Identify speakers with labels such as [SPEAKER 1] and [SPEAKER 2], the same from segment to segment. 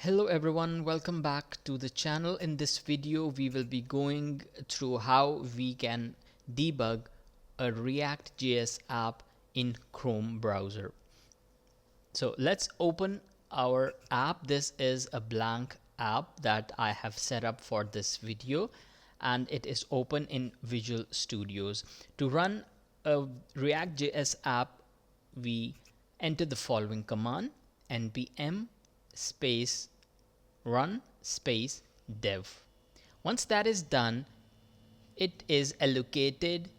[SPEAKER 1] Hello everyone, welcome back to the channel. In this video we will be going through how we can debug a React.js app in Chrome browser. So let's open our app. This is a blank app that I have set up for this video and it is open in Visual Studios. To run a React.js app, we enter the following command: npm space run space dev. Once that is done, it is allocated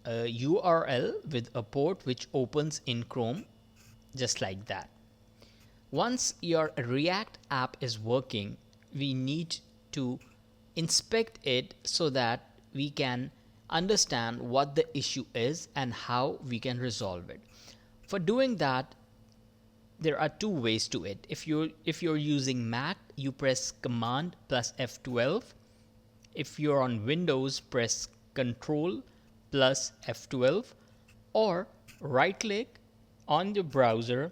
[SPEAKER 1] a URL with a port which opens in Chrome just like that. Once your React app is working, we need to inspect it so that we can understand what the issue is and how we can resolve it. For doing that, there are two ways to it. If you're using Mac, you press Command plus F12. If you're on Windows, press Control plus F12, or right click on your browser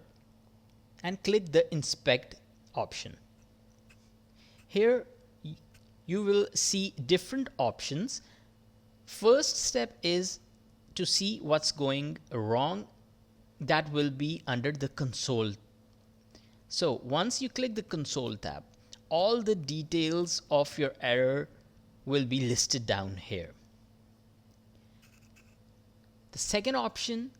[SPEAKER 1] and click the inspect option. Here you will see different options. First step is to see what's going wrong. That will be under the console. So once you click the console tab, all the details of your error will be listed down here. The second option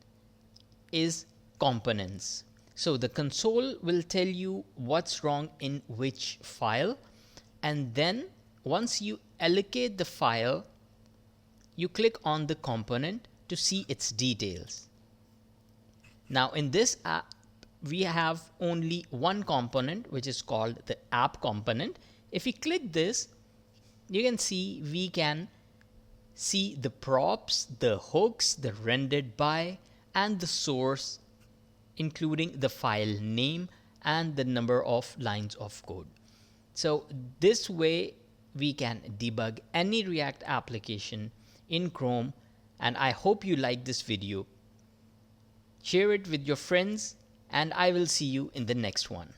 [SPEAKER 1] is components. So the console will tell you what's wrong in which file, and then once you allocate the file, you click on the component to see its details. Now in this app, we have only one component, which is called the app component. If we click this, you can see we can see the props, the hooks, the rendered by, and the source, including the file name and the number of lines of code. So this way we can debug any React application in Chrome, and I hope you like this video. Share it with your friends, and I will see you in the next one.